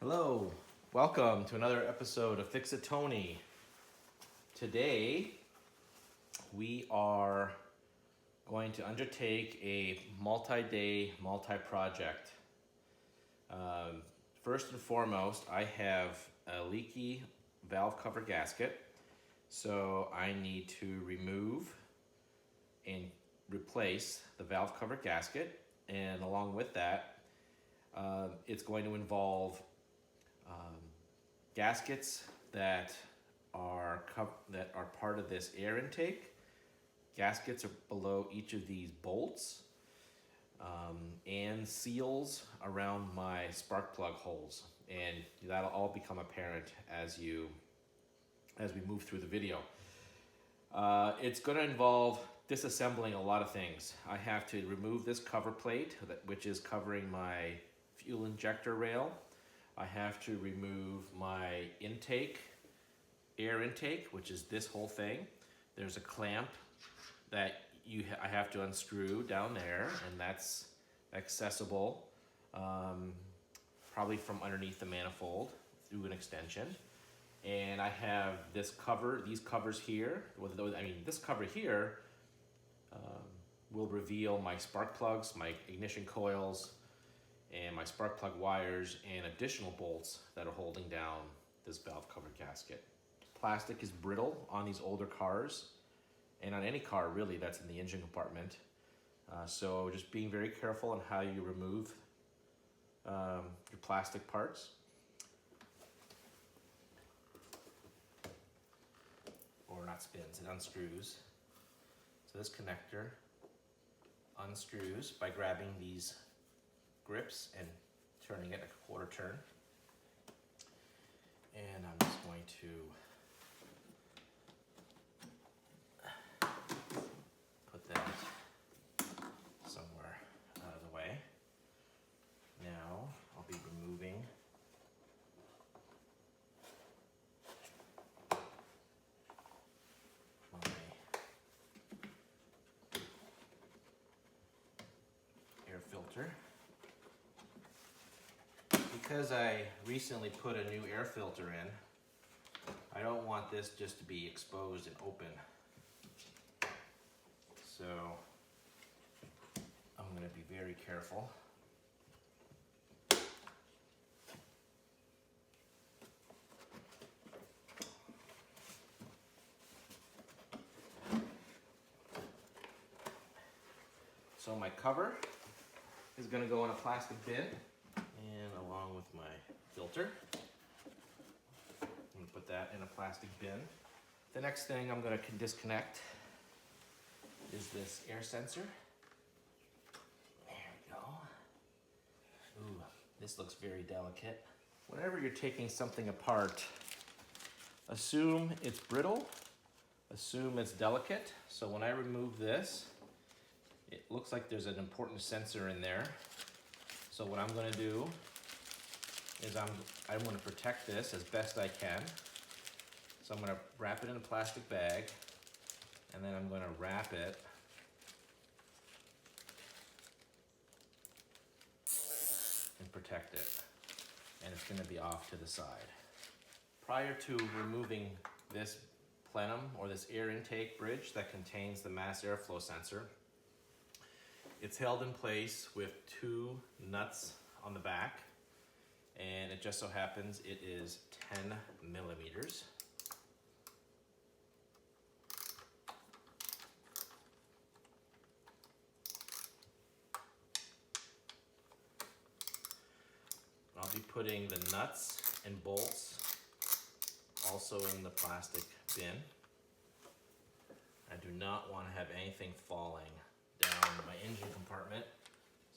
Hello, welcome to another episode of Fix It Tony. Today we are going to undertake a multi-day, multi-project. First and foremost, I have a leaky valve cover gasket, so I need to remove and replace the valve cover gasket, and along with that, it's going to involve gaskets that are part of this air intake. Gaskets are below each of these bolts, and seals around my spark plug holes, and that'll all become apparent as we move through the video. It's going to involve disassembling a lot of things. I have to remove this cover plate, which is covering my fuel injector rail. I have to remove my air intake, which is this whole thing. There's a clamp that I have to unscrew down there, and that's accessible probably from underneath the manifold through an extension. And I have these covers here. This cover here will reveal my spark plugs, my ignition coils, and my spark plug wires, and additional bolts that are holding down this valve cover gasket. Plastic is brittle on these older cars, and on any car really that's in the engine compartment. So just being very careful on how you remove your plastic parts. Or not spins, it unscrews. So this connector unscrews by grabbing these grips and turning it a quarter turn. And I'm just going to put that somewhere out of the way. Now I'll be removing my air filter. Because I recently put a new air filter in, I don't want this just to be exposed and open. So I'm going to be very careful. So my cover is going to go in a plastic bin, and along with my filter, I'm going to put that in a plastic bin. The next thing I'm going to disconnect is this air sensor. There we go. Ooh, this looks very delicate. Whenever you're taking something apart, assume it's brittle, assume it's delicate. So when I remove this, it looks like there's an important sensor in there. So what I'm going to do is I'm going to protect this as best I can. So I'm going to wrap it in a plastic bag, and then I'm going to wrap it and protect it. And it's going to be off to the side. Prior to removing this plenum, or this air intake bridge that contains the mass airflow sensor, it's held in place with two nuts on the back, and it just so happens it is 10 millimeters. I'll be putting the nuts and bolts also in the plastic bin. I do not want to have anything falling down my engine compartment,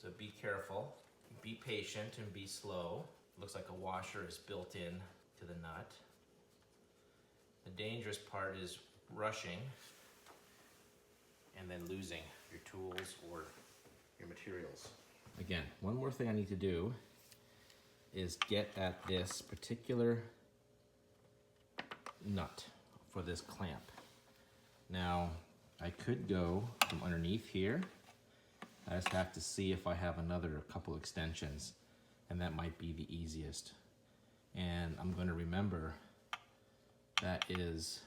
so be careful, be patient, and be slow. Looks like a washer is built in to the nut. The dangerous part is rushing and then losing your tools or your materials. Again, one more thing I need to do is get at this particular nut for this clamp. Now, I could go from underneath here. I just have to see if I have another couple extensions, and that might be the easiest. And I'm going to remember that is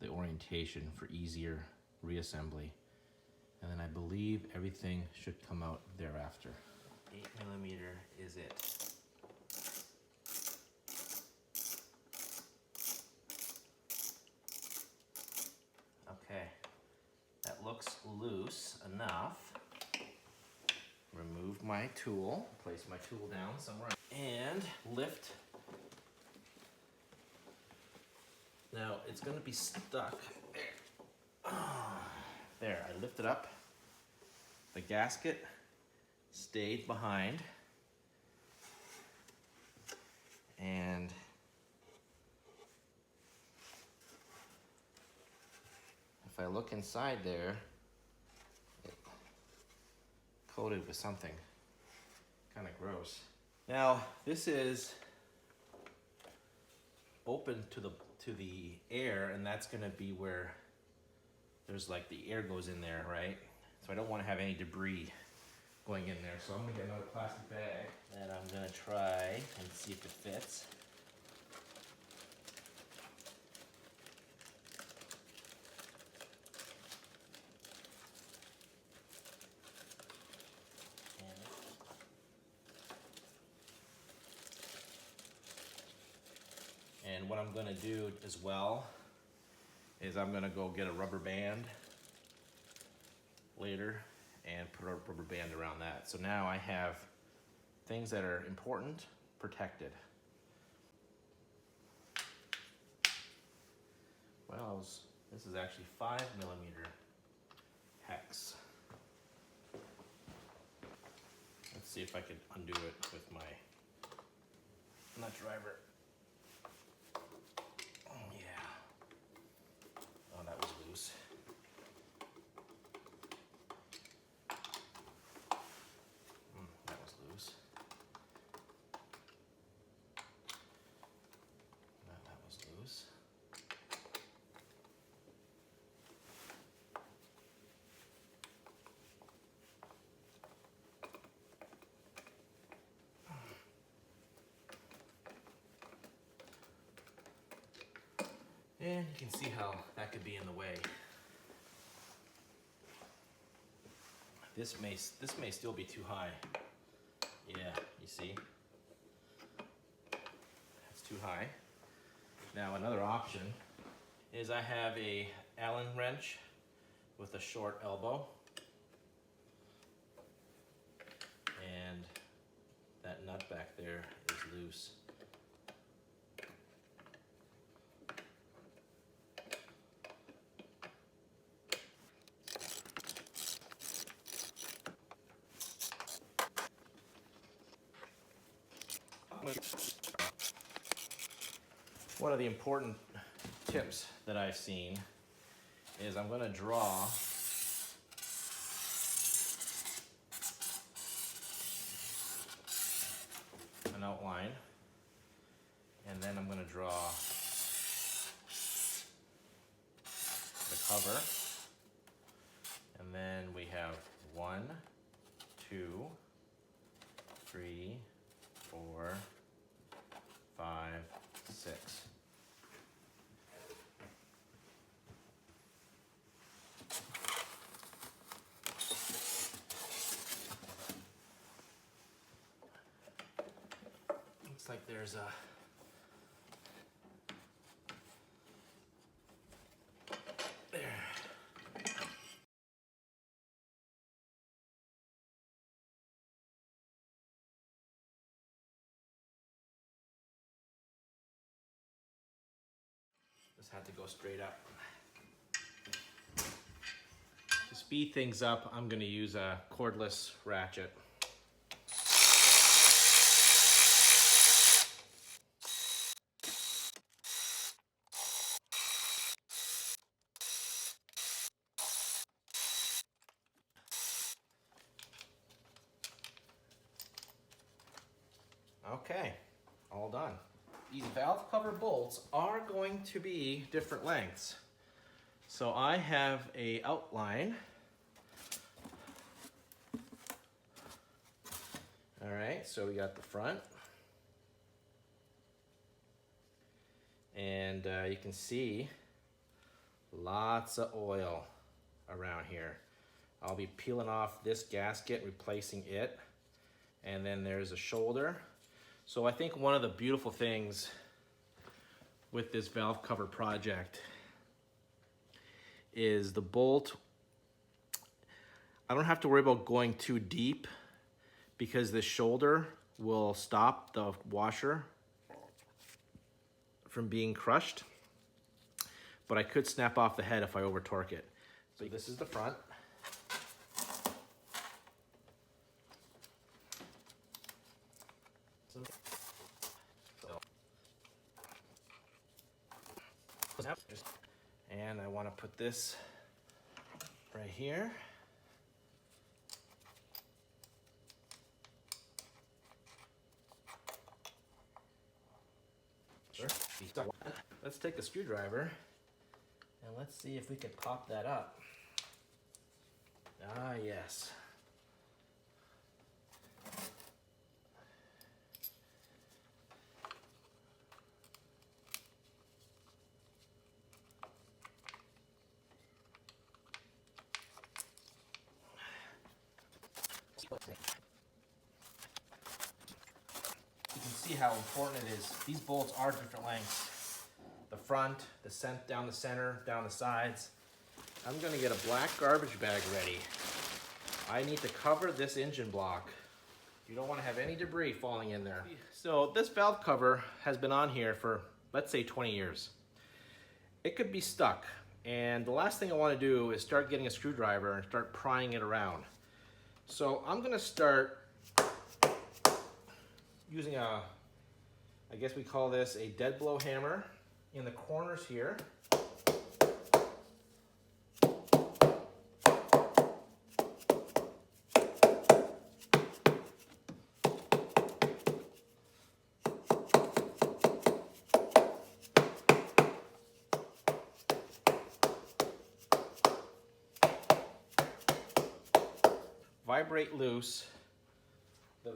the orientation for easier reassembly. And then I believe everything should come out thereafter. 8mm is it. Okay, that looks loose enough. Remove my tool, place my tool down somewhere, and lift. Now it's going to be stuck. There, I lifted up. The gasket stayed behind. And if I look inside there, it's coated with something kind of gross. Now, this is open to the air, and that's going to be where there's like the air goes in there, right? So I don't want to have any debris going in there. So I'm going to get another plastic bag and I'm going to try and see if it fits. And what I'm going to do as well is I'm going to go get a rubber band later and put a rubber band around that. So now I have things that are important protected. Well, this is actually 5mm hex. Let's see if I can undo it with my nut driver. Oh yeah. Oh, that was loose. That was loose. That was loose. And you can see how that could be in the way. This may still be too high. Yeah, you see? That's too high. Now another option is I have a Allen wrench with a short elbow. And that nut back there is loose. One of the important tips that I've seen is I'm going to draw an outline, and then I'm going to draw the cover, and then we have 1, 2, 3, 4, 5, 6. Looks like there's a there. This had to go straight up. To speed things up, I'm going to use a cordless ratchet. Okay, all done. These valve cover bolts are going to be different lengths. So I have a outline. All right, so we got the front. And you can see lots of oil around here. I'll be peeling off this gasket, replacing it. And then there's a shoulder. So I think one of the beautiful things with this valve cover project is the bolt. I don't have to worry about going too deep because this shoulder will stop the washer from being crushed, but I could snap off the head if I over torque it. So this is the front. And I want to put this right here. Sure. Let's take a screwdriver and let's see if we can pop that up. Ah, yes. You can see how important it is. These bolts are different lengths. The front, down the center, down the sides. I'm gonna get a black garbage bag ready. I need to cover this engine block. You don't wanna have any debris falling in there. So this valve cover has been on here for, let's say 20 years. It could be stuck. And the last thing I wanna do is start getting a screwdriver and start prying it around. So I'm gonna start using I guess we call this a dead blow hammer in the corners here. Vibrate loose the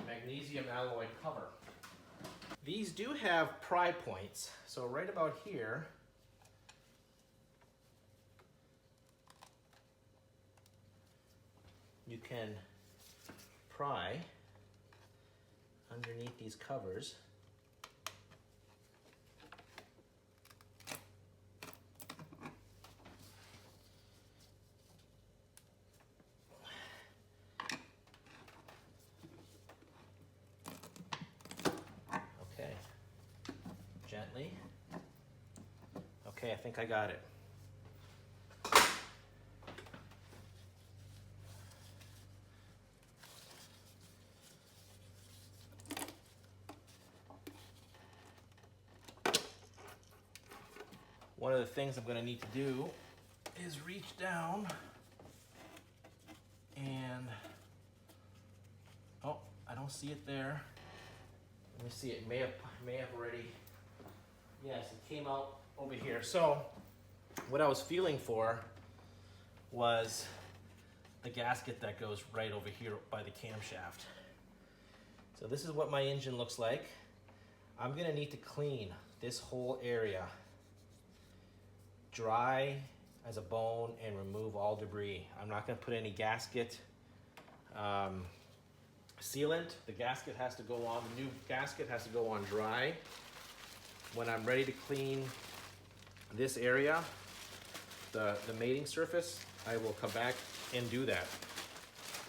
magnesium alloy cover. These do have pry points, so right about here, you can pry underneath these covers. Gently. Okay, I think I got it. One of the things I'm going to need to do is reach down and, oh, I don't see it there. Let me see, it may have already, yes, it came out over here. So what I was feeling for was the gasket that goes right over here by the camshaft. So this is what my engine looks like. I'm gonna need to clean this whole area, dry as a bone, and remove all debris. I'm not gonna put any gasket sealant. The gasket has to go on, the new gasket has to go on dry. When I'm ready to clean this area, the mating surface, I will come back and do that.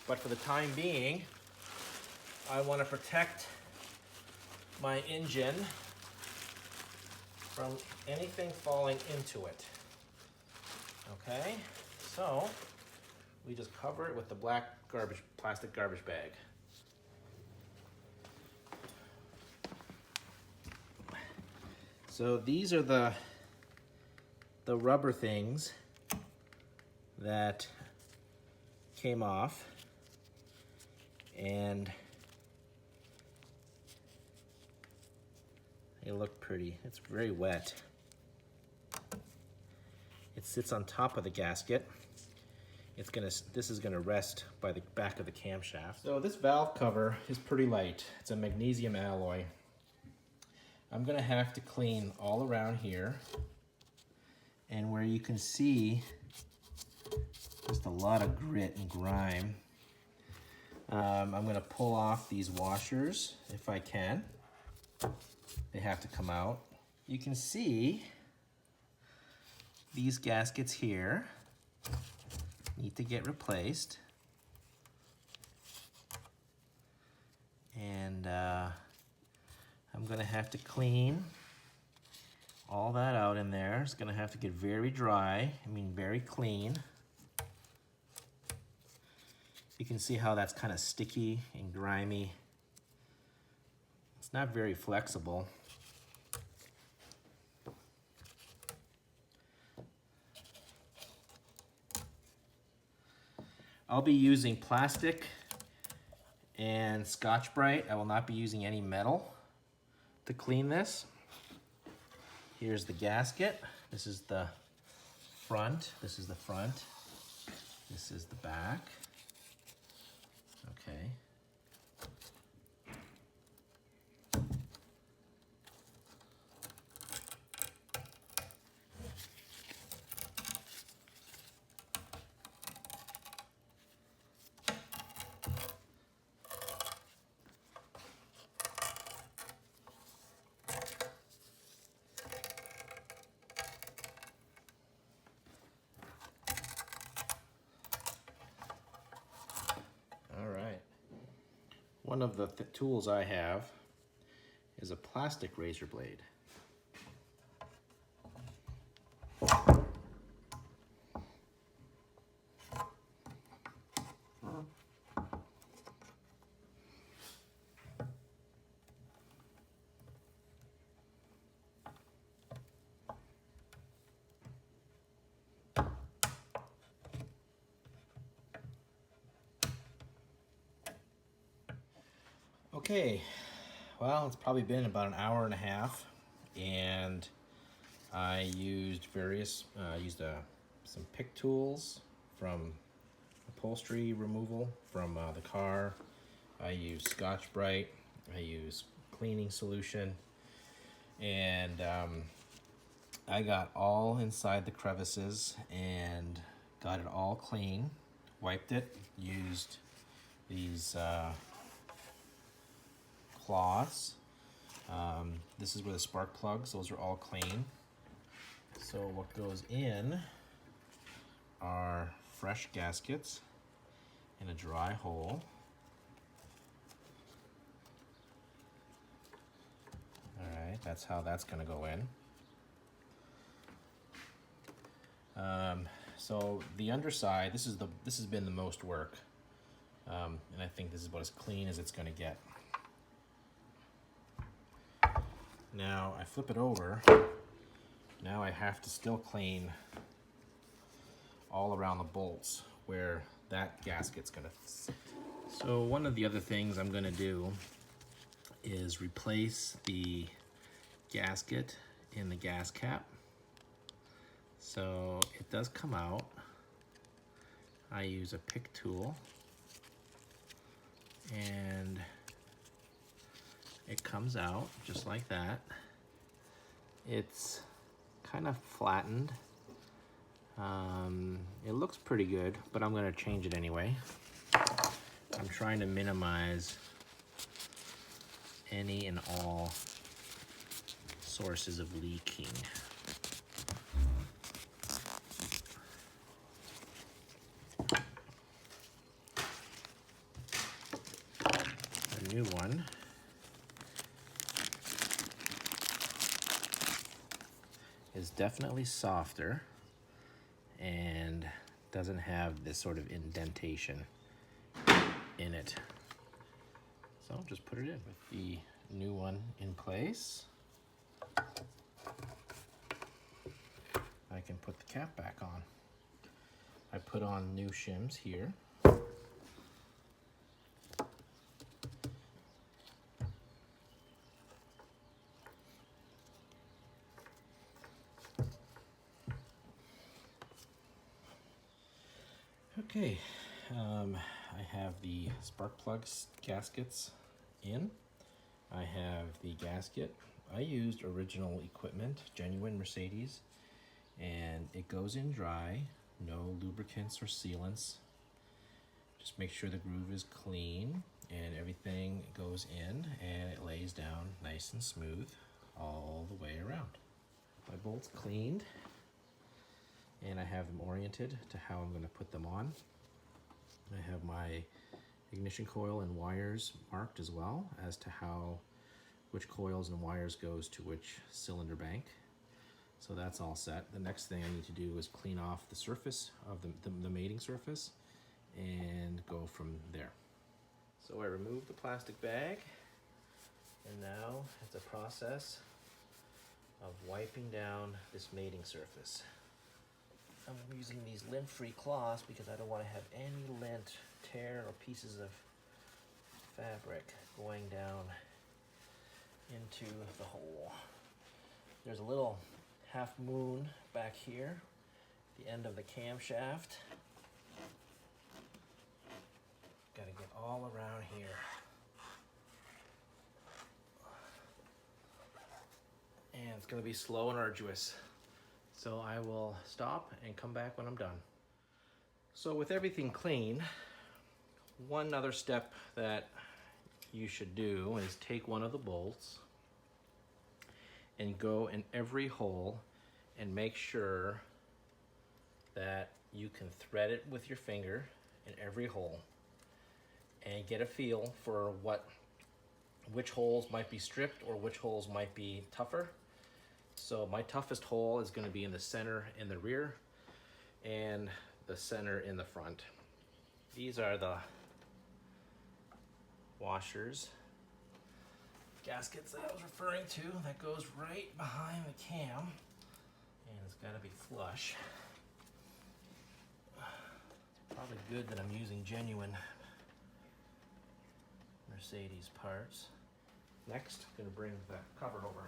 But for the time being, I want to protect my engine from anything falling into it. Okay, so we just cover it with the black plastic garbage bag. So these are the rubber things that came off, and they look pretty. It's very wet. It sits on top of the gasket. This is gonna rest by the back of the camshaft. So this valve cover is pretty light. It's a magnesium alloy. I'm gonna have to clean all around here, and where you can see just a lot of grit and grime. I'm gonna pull off these washers if I can. They have to come out. You can see these gaskets here need to get replaced. And I'm gonna have to clean all that out in there. It's gonna have to get very dry, I mean very clean. You can see how that's kind of sticky and grimy. It's not very flexible. I'll be using plastic and Scotch-Brite. I will not be using any metal to clean this. Here's the gasket. This is the front. This is the front. This is the back. Okay. One of the tools I have is a plastic razor blade. Okay, well, it's probably been about an hour and a half, and I used some pick tools from upholstery removal from the car. I used Scotch-Brite. I used cleaning solution, and I got all inside the crevices and got it all clean. Wiped it. Used these cloths. This is where the spark plugs, those are all clean. So what goes in are fresh gaskets in a dry hole. Alright, that's how that's going to go in. So the underside, this has been the most work, and I think this is about as clean as it's going to get. Now I flip it over. Now I have to still clean all around the bolts where that gasket's gonna sit. So one of the other things I'm gonna do is replace the gasket in the gas cap. So it does come out. I use a pick tool and it comes out just like that. It's kind of flattened. It looks pretty good, but I'm gonna change it anyway. I'm trying to minimize any and all sources of leaking. A new one is definitely softer and doesn't have this sort of indentation in it. So I'll just put it in with the new one in place. I can put the cap back on. I put on new shims here. Okay, I have the spark plugs gaskets in. I have the gasket I used original equipment, genuine Mercedes, and it goes in dry, no lubricants or sealants. Just make sure the groove is clean and everything goes in and it lays down nice and smooth all the way around. My bolts cleaned and I have them oriented to how I'm going to put them on. I have my ignition coil and wires marked as well as to which coils and wires goes to which cylinder bank. So that's all set. The next thing I need to do is clean off the surface of the mating surface and go from there. So I removed the plastic bag and now it's a process of wiping down this mating surface. I'm using these lint-free cloths because I don't want to have any lint, tear, or pieces of fabric going down into the hole. There's a little half moon back here, the end of the camshaft. Gotta get all around here. And it's gonna be slow and arduous. So I will stop and come back when I'm done. So with everything clean, one other step that you should do is take one of the bolts and go in every hole and make sure that you can thread it with your finger in every hole and get a feel for which holes might be stripped or which holes might be tougher. So my toughest hole is going to be in the center in the rear and the center in the front. These are the washers, gaskets that I was referring to, that goes right behind the cam, and it's got to be flush. Probably good that I'm using genuine Mercedes parts. Next, I'm going to bring the cover over.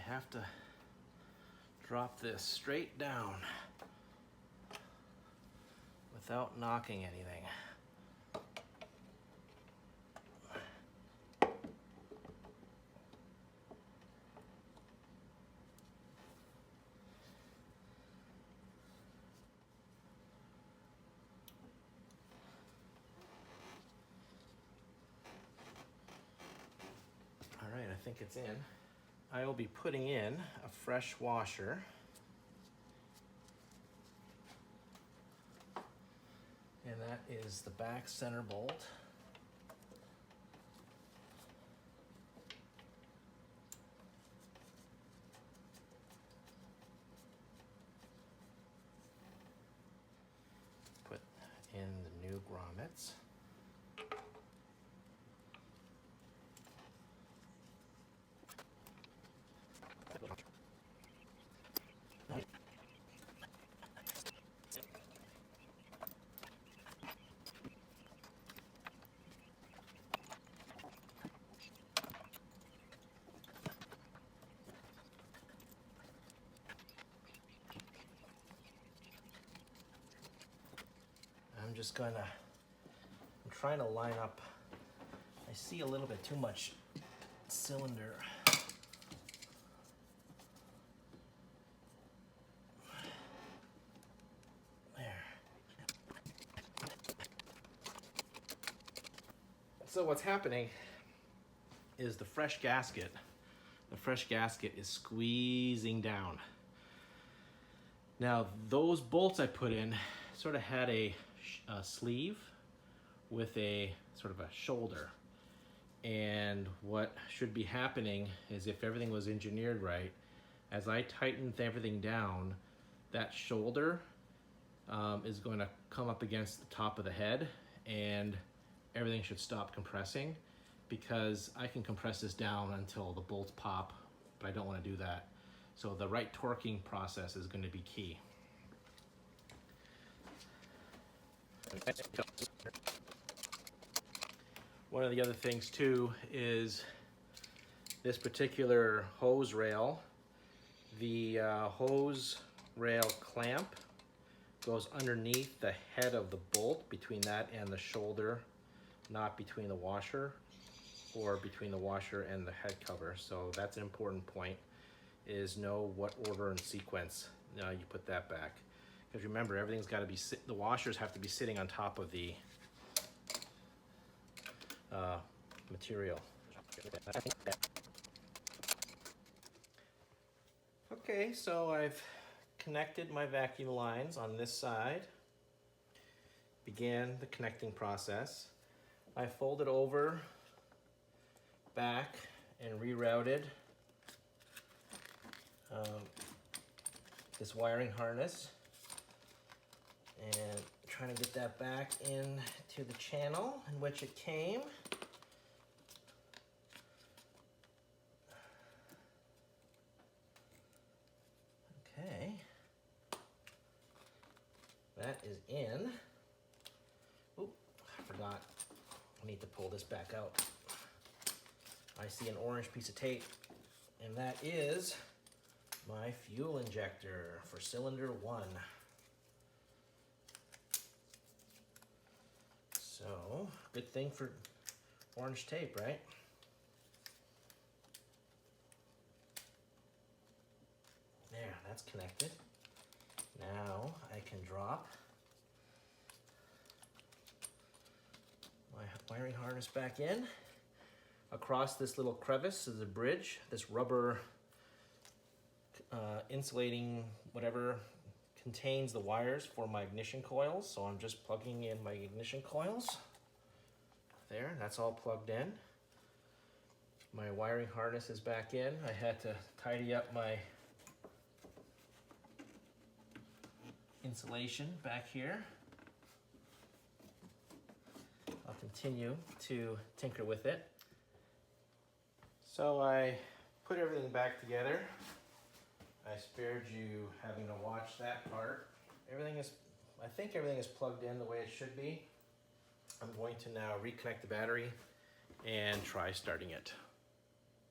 Have to drop this straight down without knocking anything. All right, I think it's in. I will be putting in a fresh washer. And that is the back center bolt. Put in the new grommets. I'm trying to line up. I see a little bit too much cylinder. There. So what's happening is the fresh gasket is squeezing down. Now those bolts I put in sort of had a sleeve with a sort of a shoulder, and what should be happening is, if everything was engineered right, as I tighten everything down, that shoulder is going to come up against the top of the head and everything should stop compressing, because I can compress this down until the bolts pop, but I don't want to do that. So the right torquing process is going to be key. One of the other things too is this particular hose rail The hose rail clamp goes underneath the head of the bolt, between that and the shoulder, not between the washer or between the washer and the head cover. So that's an important point, is know what order and sequence you put that back. Because remember, everything's got to be, the washers have to be sitting on top of the material. Okay, so I've connected my vacuum lines on this side. Began the connecting process. I folded over back and rerouted this wiring harness, and trying to get that back into the channel in which it came. Okay, that is in. Oop, I forgot. I need to pull this back out. I see an orange piece of tape, and that is my fuel injector for cylinder 1. So, good thing for orange tape, right? There, that's connected. Now I can drop my wiring harness back in. Across this little crevice is a bridge. This rubber insulating whatever contains the wires for my ignition coils. So I'm just plugging in my ignition coils. There, that's all plugged in. My wiring harness is back in. I had to tidy up my insulation back here. I'll continue to tinker with it. So I put everything back together. I spared you having to watch that part. I think everything is plugged in the way it should be. I'm going to now reconnect the battery and try starting it.